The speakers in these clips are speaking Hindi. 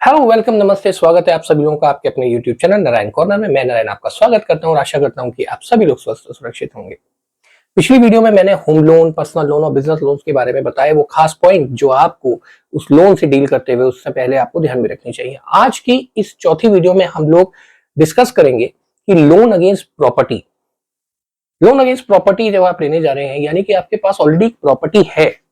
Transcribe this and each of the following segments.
हेलो, वेलकम, नमस्ते, स्वागत है आप सभी लोगों का आपके अपने YouTube चैनल नारायण कॉर्नर में। मैं नारायण आपका स्वागत करता हूं और आशा करता हूं कि आप सभी लोग स्वस्थ और सुरक्षित होंगे। पिछली वीडियो में मैंने होम लोन, पर्सनल लोन और बिजनेस लोन्स के बारे में बताया वो खास पॉइंट जो आपको उस लोन से डील करते हुए उससे पहले आपको ध्यान में रखनी चाहिए। आज की इस चौथी वीडियो में हम लोग डिस्कस करेंगे कि loan against property. Loan against property जब आप लेने जा रहे हैं यानी कि आपके पास ऑलरेडी प्रॉपर्टी है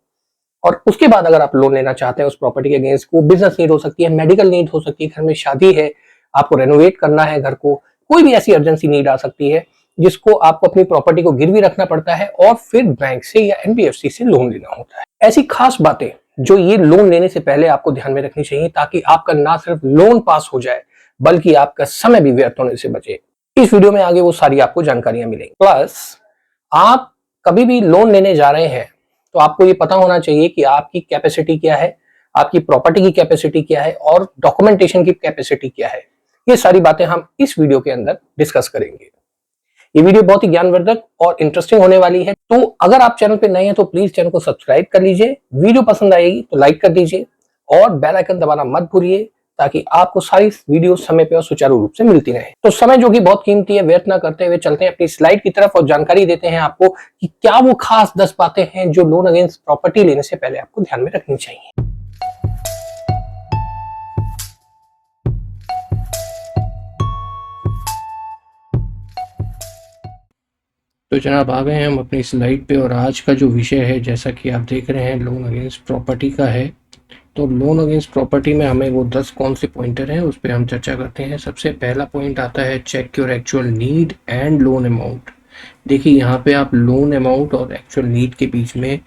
और उसके बाद अगर आप लोन लेना चाहते हैं उस प्रॉपर्टी के अगेंस्ट, को बिजनेस नीड हो सकती है, मेडिकल नीड हो सकती है, घर में शादी है, आपको रेनोवेट करना है घर को, कोई भी ऐसी अर्जेंसी नीड आ सकती है जिसको आपको अपनी प्रॉपर्टी को गिरवी रखना पड़ता है और फिर बैंक से या एनबीएफसी से लोन लेना होता है। ऐसी खास बातें जो ये लोन लेने से पहले आपको ध्यान में रखनी चाहिए ताकि आपका ना सिर्फ लोन पास हो जाए बल्कि आपका समय भी व्यर्थ होने से बचे। इस वीडियो में आगे वो सारी आपको जानकारियां मिलेंगी। प्लस आप कभी भी लोन लेने जा रहे हैं तो आपको ये पता होना चाहिए कि आपकी कैपेसिटी क्या है, आपकी प्रॉपर्टी की कैपेसिटी क्या है और डॉक्यूमेंटेशन की कैपेसिटी क्या है। ये सारी बातें हम इस वीडियो के अंदर डिस्कस करेंगे। ये वीडियो बहुत ही ज्ञानवर्धक और इंटरेस्टिंग होने वाली है, तो अगर आप चैनल पे नए हैं तो प्लीज चैनल को सब्सक्राइब कर लीजिए, वीडियो पसंद आएगी तो लाइक कर दीजिए और बेल आइकन दबाना मत भूलिए ताकि आपको सारी वीडियो समय पे और सुचारू रूप से मिलती रहे। तो समय जो कि बहुत कीमती है, व्यर्थ ना करते हुए चलते हैं अपनी स्लाइड की तरफ और जानकारी देते हैं आपको कि क्या वो खास 10 बातें हैं जो लोन अगेंस्ट प्रॉपर्टी लेने से पहले आपको ध्यान में रखनी चाहिए। तो जनाब आ गए हैं हम अपनी स्लाइड पे और आज का जो विषय है जैसा कि आप देख रहे हैं लोन अगेंस्ट प्रॉपर्टी का है। तो लोन अगेंस्ट प्रॉपर्टी में हमें वो 10 कौन से पॉइंटर हैं उस पर हम चर्चा करते हैं। सबसे पहला पॉइंट आता है check your actual need and loan amount. देखिए यहाँ पे आप लोन अमाउंट और एक्चुअल नीड के बीच में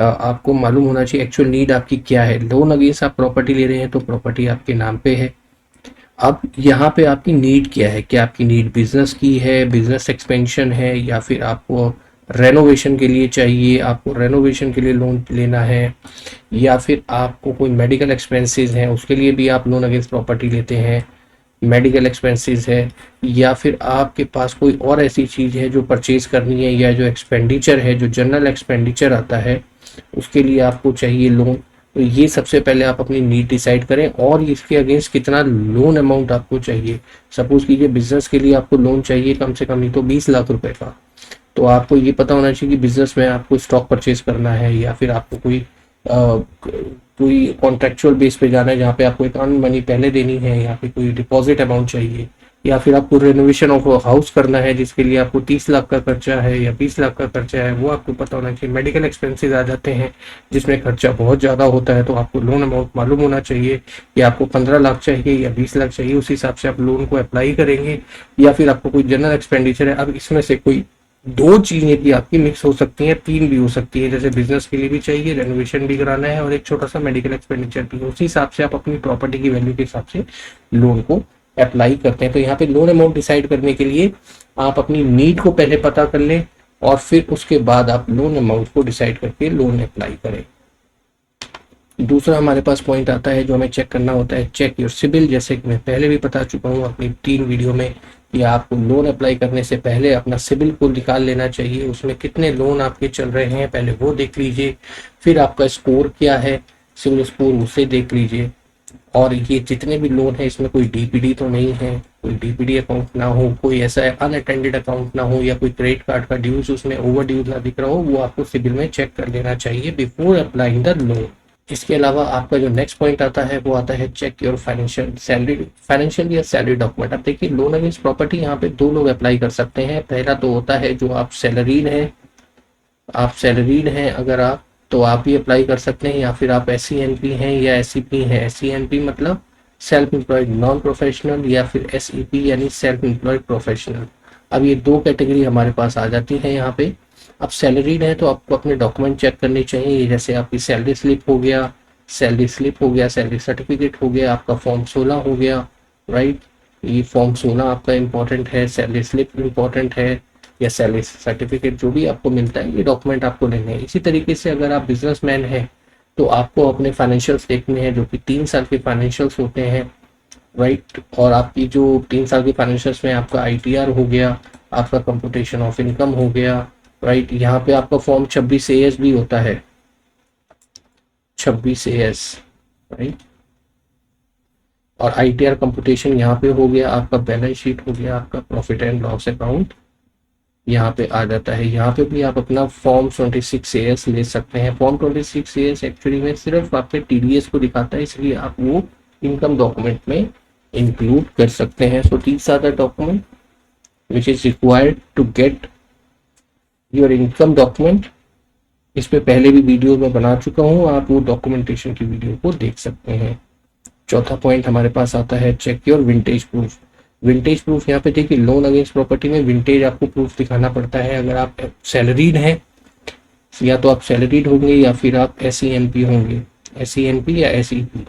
आपको मालूम होना चाहिए एक्चुअल नीड आपकी क्या है। लोन अगेंस्ट आप प्रॉपर्टी ले रहे हैं तो प्रॉपर्टी आपके नाम पे है। अब यहाँ पे आपकी नीड क्या है, क्या आपकी नीड बिजनेस की है, बिजनेस एक्सपेंशन है, या फिर आपको रेनोवेशन के लिए चाहिए, आपको रेनोवेशन के लिए लोन लेना है, या फिर आपको कोई मेडिकल एक्सपेंसेस हैं उसके लिए भी आप लोन अगेंस्ट प्रॉपर्टी लेते हैं, मेडिकल एक्सपेंसेस है, या फिर आपके पास कोई और ऐसी चीज़ है जो परचेज करनी है या जो एक्सपेंडिचर है जो जनरल एक्सपेंडिचर आता है उसके लिए आपको चाहिए लोन। तो ये सबसे पहले आप अपनी नीड डिसाइड करें और इसके अगेंस्ट कितना लोन अमाउंट आपको चाहिए। सपोज कीजिए बिजनेस के लिए आपको लोन चाहिए कम से कम नहीं तो 20 लाख रुपए का, तो आपको ये पता होना चाहिए कि बिजनेस में आपको स्टॉक परचेज करना है या फिर आपको कोई कॉन्ट्रेक्चुअल बेस पे जाना है जहाँ पे आपको एक अर्न मनी पहले देनी है या फिर कोई डिपॉजिट अमाउंट चाहिए, या फिर आपको रेनोवेशन ऑफ हाउस करना है जिसके लिए आपको 30 लाख का खर्चा है या 20 लाख का खर्चा है, वो आपको पता होना चाहिए। मेडिकल एक्सपेंसेस आ जाते हैं जिसमें खर्चा बहुत ज़्यादा होता है तो आपको लोन अमाउंट मालूम होना चाहिए कि आपको 15 लाख चाहिए या 20 लाख चाहिए, उस हिसाब से आप लोन को अप्लाई करेंगे। या फिर आपको कोई जनरल एक्सपेंडिचर है, अब इसमें से कोई दो चीजें भी आपकी मिक्स हो सकती हैं, तीन भी हो सकती है, जैसे बिजनेस के लिए भी चाहिए, रेनोवेशन भी कराना है और एक छोटा सा मेडिकल एक्सपेंडिचर भी। उसी हिसाब से आप अपनी प्रॉपर्टी की वैल्यू के हिसाब से लोन को अप्लाई करते हैं। तो यहाँ पे लोन अमाउंट डिसाइड करने के लिए आप अपनी नीड को पहले पता कर लें और फिर उसके बाद आप लोन अमाउंट को डिसाइड करके लोन अप्लाई करें। दूसरा हमारे पास पॉइंट आता है जो हमें चेक करना होता है, चेक योर सिबिल। जैसे कि मैं पहले भी बता चुका हूँ अपनी 3 वीडियो में कि आपको लोन अप्लाई करने से पहले अपना सिबिल को निकाल लेना चाहिए, उसमें कितने लोन आपके चल रहे हैं पहले वो देख लीजिए, फिर आपका स्कोर क्या है सिबिल स्कोर उसे देख लीजिए, और ये जितने भी लोन है इसमें कोई डीपीडी तो नहीं है, कोई डीपीडी अकाउंट ना हो, कोई ऐसा अनअटेंडेड अकाउंट ना हो, या कोई क्रेडिट कार्ड का ड्यूज उसमें ओवर ड्यूज ना दिख रहा हो, वो आपको सिबिल में चेक कर लेना चाहिए बिफोर अप्लाइंग द लोन। इसके अलावा आपका जो नेक्स्ट पॉइंट आता है वो आता है चेक योर फाइनेंशियल या सैलरी डॉक्यूमेंट। अब देखिए लोन अगेंस्ट प्रॉपर्टी यहाँ पे 2 लोग अप्लाई कर सकते हैं। पहला तो होता है जो आप सैलरीड हैं अगर आप, तो आप ही अप्लाई कर सकते हैं, या फिर आप SENP हैं या SEP हैं। SENP मतलब सेल्फ एम्प्लॉयड नॉन प्रोफेशनल, या फिर SEP यानी सेल्फ एम्प्लॉयड प्रोफेशनल। अब ये 2 कैटेगरी हमारे पास आ जाती है यहाँ पे। अब सैलरीड है तो आपको अपने डॉक्यूमेंट चेक करने चाहिए, जैसे आपकी सैलरी स्लिप हो गया, सैलरी सर्टिफिकेट हो गया, आपका फॉर्म 16 हो गया, राइट। ये फॉर्म 16 आपका इम्पोर्टेंट है, सैलरी स्लिप इम्पोर्टेंट है, या सैलरी सर्टिफिकेट जो भी आपको मिलता है ये डॉक्यूमेंट आपको लेने हैं। इसी तरीके से अगर आप बिजनेसमैन हैं तो आपको अपने फाइनेंशियल्स देखने हैं जो कि 3 साल के फाइनेंशियल्स होते हैं, राइट। और आपकी जो 3 साल के फाइनेंशियल्स में आपका ITR हो गया, आपका कंप्यूटेशन ऑफ इनकम हो गया, राइट। यहाँ पे आपका फॉर्म 26AS भी होता है, 26AS, राइट। और ITR कंप्यूटेशन यहाँ पे हो गया, आपका बैलेंस शीट हो गया, आपका प्रॉफिट एंड लॉस अकाउंट यहाँ पे आ जाता है। यहाँ पे भी आप अपना फॉर्म 26AS ले सकते हैं। फॉर्म 26AS एक्चुअली में सिर्फ आपके TDS को दिखाता है, इसलिए आप वो इनकम डॉक्यूमेंट में इंक्लूड कर सकते हैं। So these are the document which is required to get your income document. इस पे पहले भी वीडियो में बना चुका हूँ, आप वो डॉक्यूमेंटेशन की वीडियो को देख सकते हैं। चौथा पॉइंट हमारे पास आता है check your vintage proof. Vintage proof यहाँ पे देखिए, लोन अगेंस्ट प्रॉपर्टी में विंटेज आपको प्रूफ दिखाना पड़ता है। अगर आप सैलरीड हैं, या तो आप सैलरीड होंगे या फिर आप SENP होंगे, SENP या SEP,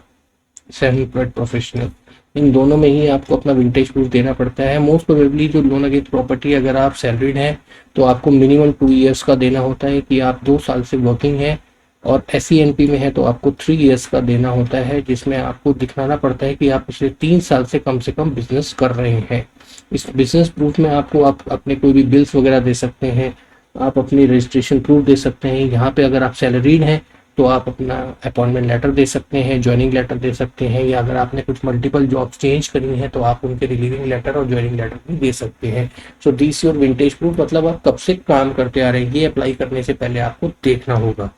सेल्फ एम्प्लॉयड प्रोफेशनल, इन दोनों में ही आपको अपना विंटेज प्रूफ देना पड़ता है। मोस्ट प्रोबेबली जो लोन अगेंस्ट प्रॉपर्टी, अगर आप सैलरीड हैं तो आपको मिनिमम 2 ईयर्स का देना होता है कि आप 2 साल से वर्किंग हैं, और SENP में है तो आपको 3 ईयर्स का देना होता है, जिसमें आपको दिखाना पड़ता है कि आप पिछले 3 साल से कम बिजनेस कर रहे हैं। इस बिजनेस प्रूफ में आपको आप अपने कोई भी बिल्स वगैरह दे सकते हैं, आप अपनी रजिस्ट्रेशन प्रूफ दे सकते हैं। यहाँ पे अगर आप सैलरीड हैं तो आप अपना अपॉइंटमेंट लेटर दे सकते हैं, ज्वाइनिंग लेटर दे सकते हैं, या अगर आपने कुछ मल्टीपल जॉब्स चेंज करी हैं तो आप उनके रिलीविंग लेटर और ज्वाइनिंग लेटर भी दे सकते हैं। So this your vintage proof, मतलब आप कब से काम करते आ रहे हैं, ये अप्लाई करने से पहले आपको देखना होगा।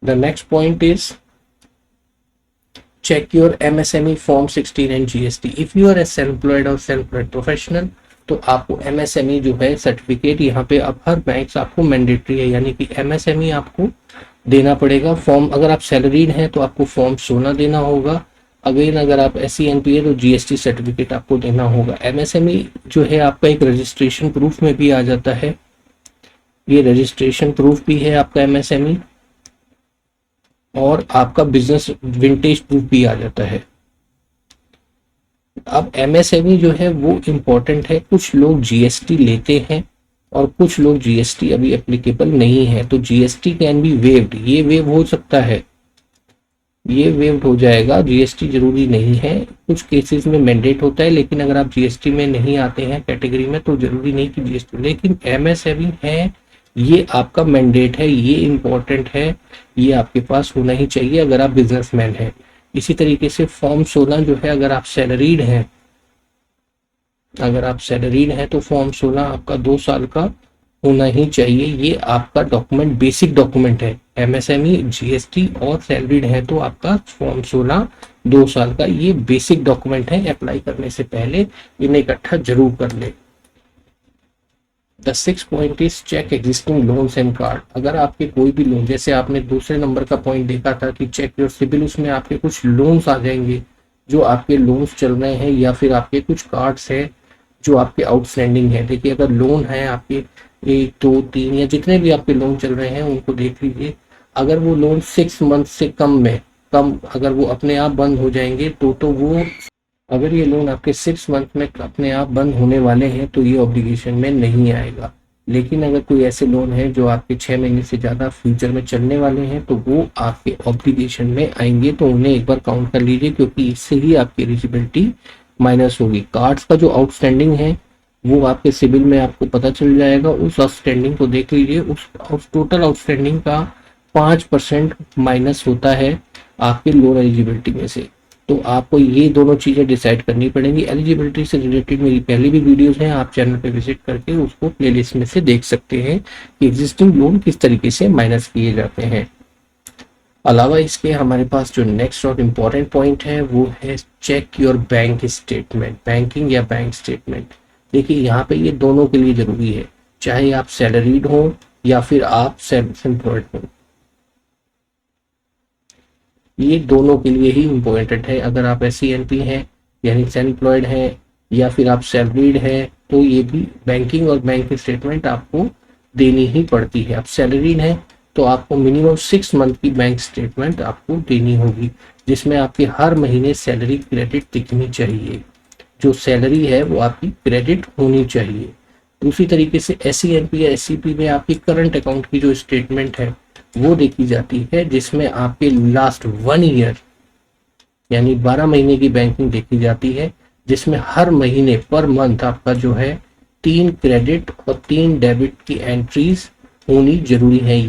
The next point is check your MSME Form 16 and GST. If you are a self-employed or self-employed professional, तो आपको MSME जो है सर्टिफिकेट यहाँ पे अब हर बैंक आपको मैंडेटरी है, यानी कि MSME आपको देना पड़ेगा। फॉर्म, अगर आप सैलरीड हैं तो आपको फॉर्म 16 देना होगा। अगेन अगर आप SENP है तो GST सर्टिफिकेट आपको देना होगा। MSME जो है आपका एक रजिस्ट्रेशन प्रूफ में भी आ जाता है, ये रजिस्ट्रेशन प्रूफ भी है आपका MSME, और आपका बिजनेस विंटेज प्रूफ भी आ जाता है। अब MSME जो है वो इम्पोर्टेंट है। कुछ लोग GST लेते हैं और कुछ लोग GST अभी एप्लीकेबल नहीं है, तो GST कैन बी वेव्ड, ये वेव हो सकता है, ये वेव्ड हो जाएगा। GST जरूरी नहीं है, कुछ केसेस में मैंडेट होता है, लेकिन अगर आप GST में नहीं आते हैं कैटेगरी में तो जरूरी नहीं कि GST, लेकिन MSME है ये आपका मैंडेट है, ये इम्पोर्टेंट है, ये आपके पास होना ही चाहिए अगर आप बिजनेसमैन हैं। इसी तरीके से फॉर्म 16 जो है, अगर आप सैलरीड हैं, तो फॉर्म 16 आपका 2 साल का होना ही चाहिए। ये आपका डॉक्यूमेंट, बेसिक डॉक्यूमेंट है। MSME, GST और सैलरीड है तो आपका फॉर्म 16 2 साल का, ये बेसिक डॉक्यूमेंट है। अप्लाई करने से पहले इन्हें इकट्ठा जरूर कर ले। The 6th point is check existing loans and card। अगर आपके कोई भी लोन, जैसे आपने दूसरे नंबर का पॉइंट देखा था कि चेक योर सिबिल, उसमें आपके कुछ लोन्स आ जाएंगे जो आपके लोन्स चल रहे हैं, या फिर आपके कुछ कार्ड्स हैं जो आपके आउटस्टैंडिंग है। देखिए अगर लोन है आपके 1, 2, 3 या जितने भी आपके लोन चल रहे हैं उनको देख लीजिए। अगर वो लोन 6 मंथ से कम अगर वो अपने आप बंद हो जाएंगे तो वो, अगर ये लोन आपके 6 मंथ में अपने आप बंद होने वाले हैं तो ये ऑब्लिगेशन में नहीं आएगा। लेकिन अगर कोई ऐसे लोन है जो आपके 6 महीने से ज़्यादा फ्यूचर में चलने वाले हैं तो वो आपके ऑब्लिगेशन में आएंगे, तो उन्हें एक बार काउंट कर लीजिए, क्योंकि इससे ही आपकी एलिजिबिलिटी माइनस होगी। कार्ड्स का जो आउटस्टैंडिंग है वो आपके सिबिल में आपको पता चल जाएगा। उस आउटस्टैंडिंग को देख लीजिए, उस टोटल आउटस्टैंडिंग का 5% माइनस होता है आपके लोन एलिजिबिलिटी में से। तो आपको ये दोनों चीज़ें डिसाइड करनी पड़ेंगी। एलिजिबिलिटी से रिलेटेड मेरी पहले भी वीडियोस हैं, आप चैनल पे विजिट करके उसको प्लेलिस्ट में से देख सकते हैं कि एग्जिस्टिंग लोन किस तरीके से माइनस किए जाते हैं। अलावा इसके हमारे पास जो नेक्स्ट और इम्पॉर्टेंट पॉइंट है वो है check your bank statement, banking या बैंक स्टेटमेंट। देखिए यहाँ पे ये दोनों के लिए जरूरी है, चाहे आप सैलरीड हो या फिर आप सेल्फ एम्प्लॉयड हो, ये दोनों के लिए ही इम्पोर्टेंट है। अगर आप SENP हैं यानी सेल्फ एम्प्लॉयड हैं, या फिर आप सैलरीड हैं, तो ये भी बैंकिंग और बैंक स्टेटमेंट आपको देनी ही पड़ती है। आप सैलरीड हैं तो आपको मिनिमम 6 मंथ की बैंक स्टेटमेंट आपको देनी होगी, जिसमें आपके हर महीने सैलरी क्रेडिट दिखनी चाहिए। जो सैलरी है वो आपकी क्रेडिट होनी चाहिए। दूसरी तरीके से SENP या SEP में आपकी करंट अकाउंट की जो स्टेटमेंट है वो देखी जाती है, जिसमें आपके लास्ट 1 ईयर यानी 12 महीने की बैंकिंग देखी जाती है, जिसमें हर महीने पर मंथ आपका जो है 3 क्रेडिट और 3 डेबिट की एंट्रीज होनी जरूरी है।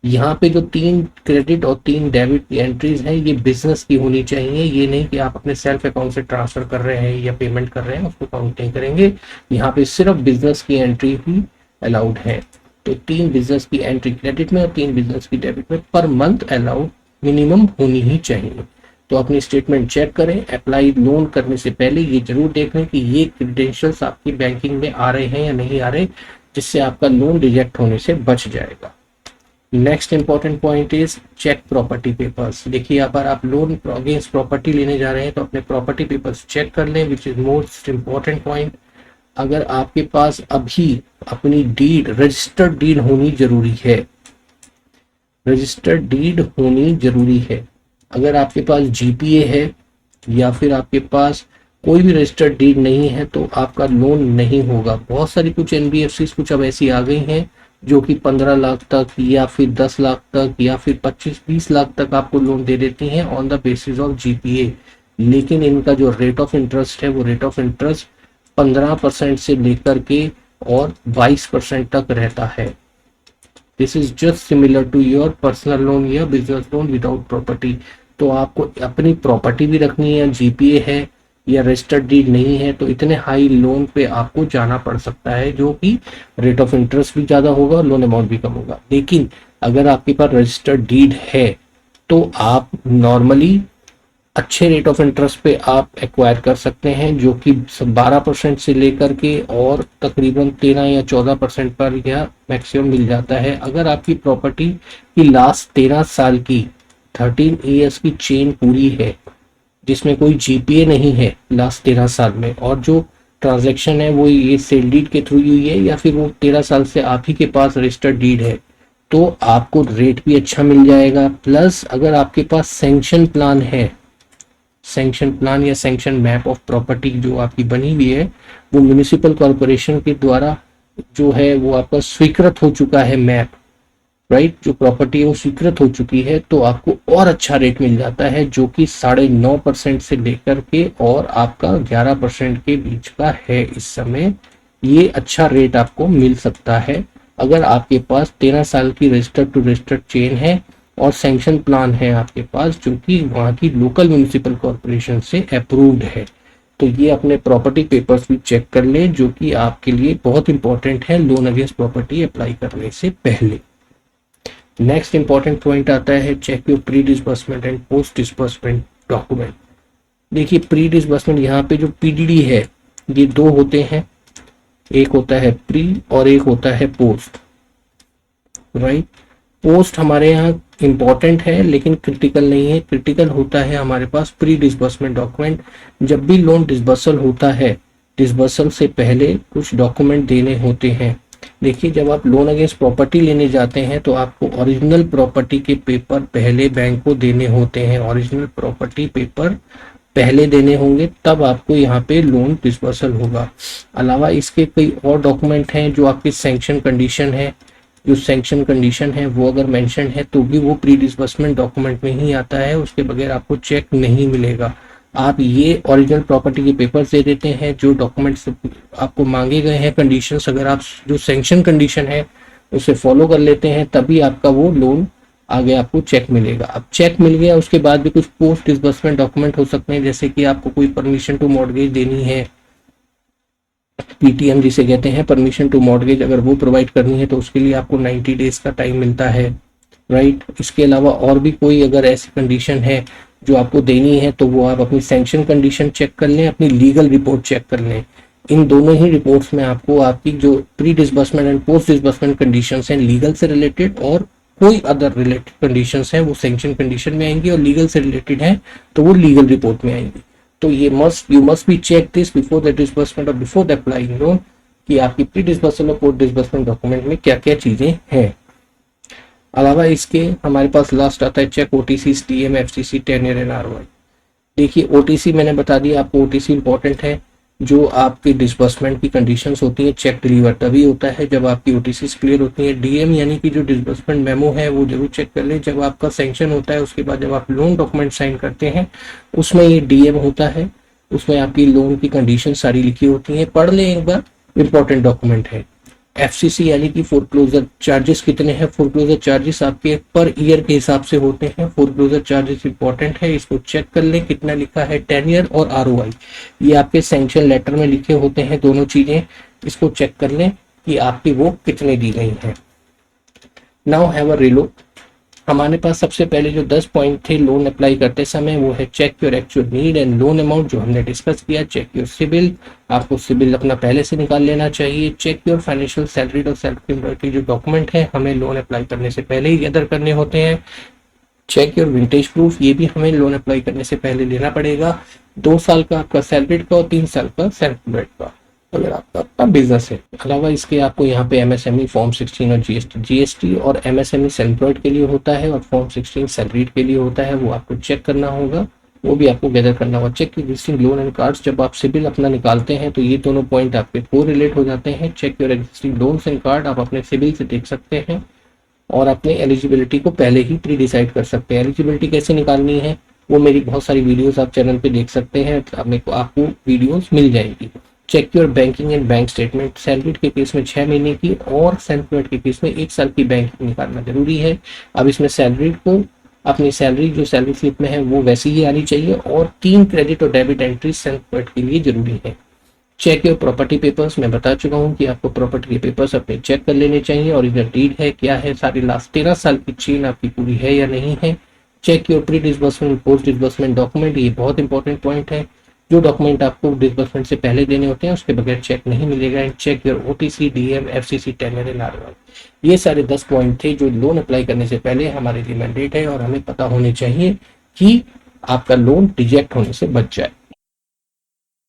यहाँ पे जो 3 क्रेडिट और 3 डेबिट की एंट्रीज हैं ये बिजनेस की होनी चाहिए। ये नहीं कि आप अपने सेल्फ अकाउंट से ट्रांसफर कर रहे हैं या पेमेंट कर रहे हैं, उसको काउंट नहीं करेंगे। यहाँ पे सिर्फ बिजनेस की एंट्री ही अलाउड है। तो 3 बिजनेस की एंट्री क्रेडिट में और 3 बिजनेस की डेबिट में पर मंथ अलाउड मिनिमम होनी ही चाहिए। तो अपनी स्टेटमेंट चेक करें। अप्लाई लोन करने से पहले ये जरूर देख लें कि ये क्रेडेंशियल्स आपकी बैंकिंग में आ रहे हैं या नहीं आ रहे, जिससे आपका लोन रिजेक्ट होने से बच जाएगा। Next important point is check property papers. देखिए, अगर आप लोन अगेंस्ट प्रॉपर्टी लेने जा रहे हैं तो अपने प्रॉपर्टी पेपर्स चेक कर लें, which is most important point. अगर आपके पास अभी अपनी डीड, रजिस्टर्ड डीड होनी जरूरी है, रजिस्टर्ड डीड होनी जरूरी है। अगर आपके पास जीपीए है या फिर आपके पास कोई भी रजिस्टर्ड डीड नहीं है तो आपका लोन नहीं होगा। बहुत सारी कुछ एनबीएफसी कुछ अब ऐसी आ गई हैं जो कि 15 लाख तक या फिर 10 लाख तक या फिर 25-20 लाख तक आपको लोन दे देती हैं on the basis of GPA. लेकिन इनका जो रेट ऑफ इंटरेस्ट है वो रेट ऑफ इंटरेस्ट 15% से लेकर के और 22% तक रहता है। This is just similar to your personal loan या बिजनेस लोन विदाउट प्रॉपर्टी। तो आपको अपनी प्रॉपर्टी भी रखनी है, जीपीए है या रजिस्टर्ड डीड नहीं है, तो इतने हाई लोन पे आपको जाना पड़ सकता है, जो कि रेट ऑफ इंटरेस्ट भी ज्यादा होगा और लोन अमाउंट भी कम होगा। लेकिन अगर आपके पास रजिस्टर्ड डीड है तो आप नॉर्मली अच्छे रेट ऑफ इंटरेस्ट पे आप एक्वायर कर सकते हैं, जो कि 12% से लेकर के और तकरीबन 13 या 14% पर यह मैक्सिमम मिल जाता है। अगर आपकी प्रॉपर्टी की लास्ट 13 साल की 13 ईयर्स की चेन पूरी है, जिसमें कोई जीपीए नहीं है लास्ट 13 साल में, और जो ट्रांजैक्शन है वो ये सेल डीड के थ्रू हुई है या फिर वो 13 साल से आप ही के पास रजिस्टर्ड डीड है, तो आपको रेट भी अच्छा मिल जाएगा। प्लस अगर आपके पास सैंक्शन प्लान है, सैंक्शन प्लान या सैंक्शन मैप ऑफ प्रॉपर्टी जो आपकी बनी हुई है वो म्युनिसिपल कॉर्पोरेशन के द्वारा जो है वो आपका स्वीकृत हो चुका है मैप, राइट, जो प्रॉपर्टी है वो स्वीकृत हो चुकी है, तो आपको और अच्छा रेट मिल जाता है, जो कि 9.5% से लेकर के और आपका 11% के बीच का है इस समय। ये अच्छा रेट आपको मिल सकता है अगर आपके पास 13 साल की रजिस्टर्ड टू रजिस्टर्ड चेन है और सैंक्शन प्लान है आपके पास, जो कि वहाँ की लोकल म्युनिसिपल कॉर्पोरेशन से अप्रूव्ड है। तो ये अपने प्रॉपर्टी पेपर्स भी चेक कर ले, जो कि आपके लिए बहुत इंपॉर्टेंट है लोन अगेंस्ट प्रॉपर्टी अप्लाई करने से पहले। नेक्स्ट इंपॉर्टेंट पॉइंट आता है check your pre disbursement and post disbursement document. देखिए, प्री डिसबर्समेंट यहाँ पे जो पीडीडी है ये 2 होते हैं, एक होता है प्री और एक होता है पोस्ट, राइट। पोस्ट हमारे यहाँ इंपॉर्टेंट है लेकिन क्रिटिकल नहीं है। क्रिटिकल होता है हमारे पास प्री डिसबर्समेंट डॉक्यूमेंट। जब भी लोन डिसबर्सल होता है, डिसबर्सल से पहले कुछ डॉक्यूमेंट देने होते हैं। देखिए, जब आप लोन अगेंस्ट प्रॉपर्टी लेने जाते हैं तो आपको ओरिजिनल प्रॉपर्टी के पेपर पहले बैंक को देने होते हैं। ओरिजिनल प्रॉपर्टी पेपर पहले देने होंगे, तब आपको यहाँ पे लोन डिसबर्सल होगा। अलावा इसके कई और डॉक्यूमेंट हैं जो आपकी सैंक्शन कंडीशन है, जो सैंक्शन कंडीशन है वो अगर मेंशन है तो भी वो प्री डिसबर्समेंट डॉक्यूमेंट में ही आता है, उसके बगैर आपको चेक नहीं मिलेगा। आप ये ओरिजिनल प्रॉपर्टी के पेपर्स दे देते हैं, जो डॉक्यूमेंट्स आपको मांगे गए हैं, कंडीशंस अगर आप जो सैंक्शन कंडीशन है उसे फॉलो कर लेते हैं, तभी आपका वो लोन आगे आपको चेक मिलेगा। अब चेक मिल गया, उसके बाद भी कुछ पोस्ट डिसबर्समेंट डॉक्यूमेंट हो सकते हैं, जैसे कि आपको कोई परमिशन टू मॉर्गेज देनी है, पीटीएम जिसे कहते हैं, परमिशन टू मॉर्गेज, अगर वो प्रोवाइड करनी है तो उसके लिए आपको 90 डेज का टाइम मिलता है, राइट। इसके अलावा और भी कोई अगर ऐसी कंडीशन है जो आपको देनी है तो वो आप अपनी सैंक्शन कंडीशन चेक कर लें, अपनी लीगल रिपोर्ट चेक कर लें। इन दोनों ही रिपोर्ट्स में आपको आपकी जो pre disbursement and post disbursement conditions हैं लीगल से रिलेटेड और कोई अदर रिलेटेड कंडीशंस हैं वो सैंक्शन कंडीशन में आएंगी, और लीगल से रिलेटेड हैं तो वो लीगल रिपोर्ट में आएंगी। तो ये you must be check this before the disbursement और बिफोर द अप्लाइंग लोन, कि आपकी प्री डिसबर्सल और पोस्ट डिसबर्समेंट डॉक्यूमेंट में क्या क्या चीजें हैं। अलावा इसके हमारे पास लास्ट आता है check OTC, TM, FCC, tenure and ROI. देखिए, ओटीसी मैंने बता दिया आपको, ओटीसी इंपॉर्टेंट है। जो आपकी डिसबर्समेंट की कंडीशंस होती है, चेक डिलीवर तभी होता है जब आपकी ओटीसी क्लियर होती है। डीएम यानी कि जो डिसबर्समेंट मेमो है वो जरूर चेक कर लें। जब आपका सैंक्शन होता है उसके बाद जब आप लोन डॉक्यूमेंट साइन करते हैं उसमें ये डीएम होता है, उसमें आपकी लोन की कंडीशन सारी लिखी होती है, पढ़ लें एक बार, इंपॉर्टेंट डॉक्यूमेंट है। एफसीसी यानी कि फोरक्लोजर चार्जेस कितने हैं। फोरक्लोजर चार्जेस आपके पर ईयर के हिसाब से होते हैं। फोरक्लोजर चार्जेस इंपॉर्टेंट है, इसको चेक कर लें। कितना लिखा है 10 ईयर और आरओआई, ये आपके सैंक्शन लेटर में लिखे होते हैं दोनों चीजें, इसको चेक कर लें कि आपकी वो कितने दी गई है। Now have a relook. हमारे पास सबसे पहले जो 10 पॉइंट थे लोन अप्लाई करते समय, वो है check your actual need and loan amount, जो हमने डिस्कस किया। चेक योर सिबिल, आपको सिबिल अपना पहले से निकाल लेना चाहिए। चेक योर फाइनेंशियल सैलरीड और सेल्फ एम्प्लॉयड के जो डॉक्यूमेंट है हमें लोन अप्लाई करने से पहले ही गैदर करने होते हैं। चेक योर विंटेज प्रूफ, ये भी हमें लोन अप्लाई करने से पहले लेना पड़ेगा। 2 साल का आपका सैलरीड का और 3 साल का सेल्फ एम्प्लॉयड का, अगर आपका अपना बिजनेस है। अलावा इसके आपको यहाँ पे एमएसएमई फॉर्म 16 और जीएसटी और एमएसएमई सेल्फ एम्प्लॉयड के लिए होता है और फॉर्म 16 सैलरीड के लिए होता है, वो आपको चेक करना होगा, वो भी आपको गैदर करना होगा। Check existing loan and cards, जब आप सिबिल अपना निकालते हैं तो ये दोनों पॉइंट आपके को रिलेट हो जाते हैं। Check your existing loans and card, आप अपने सिबिल से देख सकते हैं और अपने एलिजिबिलिटी को पहले ही प्री डिसाइड कर सकते हैं। एलिजिबिलिटी कैसे निकालनी है वो मेरी बहुत सारी वीडियोस आप चैनल पे देख सकते हैं, आपको वीडियोस मिल जाएंगी। Check your banking and bank statement, salaried के केस में 6 महीने की और सेल्फ एम्प्लॉयड के केस में 1 साल की बैंकिंग निकालना जरूरी है। अब इसमें सैलरीड को अपनी सैलरी जो सैलरी स्लिप में है वो वैसी ही आनी चाहिए और 3 क्रेडिट और डेबिट एंट्री सेल्फ एम्प्लॉयड के लिए जरूरी है। चेक योर प्रॉपर्टी पेपर्स, मैं बता चुका हूँ कि आपको प्रॉपर्टी के पेपर्स अपने चेक कर लेने चाहिए और इधर डीड है क्या है, सारी लास्ट 13 साल की चेन आपकी पूरी है या नहीं है। Check your pre disbursement post disbursement document, ये बहुत इंपॉर्टेंट पॉइंट है। जो डॉक्यूमेंट आपको डिसबर्समेंट से पहले देने होते हैं उसके बगैर चेक नहीं मिलेगा। And check your OTC DM FCC tenure and ROI, ये सारे 10 पॉइंट थे जो लोन अप्लाई करने से पहले हमारे लिए मैंडेट है और हमें पता होने चाहिए कि आपका लोन रिजेक्ट होने से बच जाए।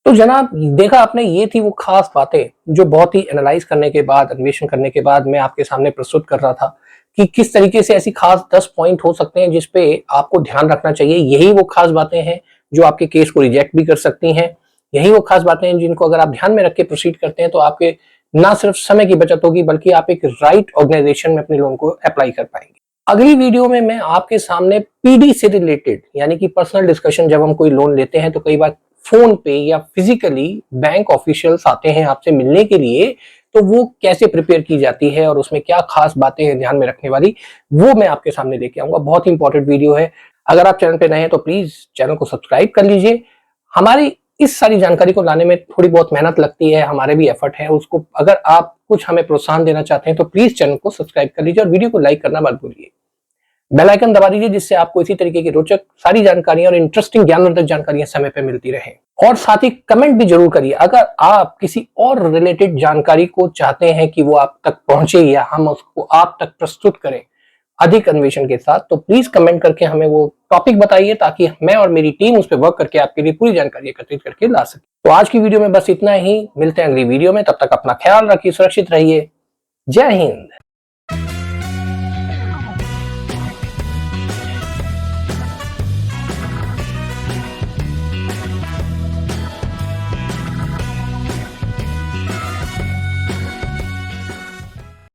तो जनाब देखा आपने, ये थी वो खास बातें जो बहुत ही एनालाइज करने के बाद, अन्वेषण करने के बाद मैं आपके सामने प्रस्तुत कर रहा था कि किस तरीके से ऐसी खास 10 पॉइंट हो सकते हैं जिसपे आपको ध्यान रखना चाहिए। यही वो खास बातें हैं जो आपके केस को रिजेक्ट भी कर सकती हैं। यही वो खास बातें हैं जिनको अगर आप ध्यान में रख के प्रोसीड करते हैं तो आपके ना सिर्फ समय की बचत होगी बल्कि आप एक राइट ऑर्गेनाइजेशन में अपने लोन को अप्लाई कर पाएंगे। अगली वीडियो में मैं आपके सामने पीडी से रिलेटेड यानी कि पर्सनल डिस्कशन, जब हम कोई लोन लेते हैं तो कई बार फोन पे या फिजिकली बैंक ऑफिशियल्स आते हैं आपसे मिलने के लिए, तो वो कैसे प्रिपेयर की जाती है और उसमें क्या खास बातें हैं ध्यान में रखने वाली, वो मैं आपके सामने लेके आऊंगा। बहुत ही इंपॉर्टेंट वीडियो है। अगर आप चैनल पे नए हैं तो प्लीज चैनल को सब्सक्राइब कर लीजिए। हमारी इस सारी जानकारी को लाने में थोड़ी बहुत मेहनत लगती है, हमारे भी एफर्ट है उसको, अगर आप कुछ हमें प्रोत्साहन देना चाहते हैं तो प्लीज चैनल को सब्सक्राइब कर लीजिए और वीडियो को लाइक करना मत भूलिए। बेल आइकन दबा दीजिए जिससे आपको इसी तरीके की रोचक सारी जानकारियां और इंटरेस्टिंग ज्ञानवर्धक जानकारियां समय पे मिलती रहे। और साथ ही कमेंट भी जरूर करिए अगर आप किसी और रिलेटेड जानकारी को चाहते हैं कि वो आप तक पहुंचे या हम उसको आप तक प्रस्तुत करें अधिक अन्वेषण के साथ, तो प्लीज कमेंट करके हमें वो टॉपिक बताइए ताकि मैं और मेरी टीम उस पर वर्क करके आपके लिए पूरी जानकारी एकत्रित करके ला सके। तो आज की वीडियो में बस इतना ही, मिलते हैं अगली वीडियो में, तब तक अपना ख्याल रखिए, सुरक्षित रहिए। जय हिंद।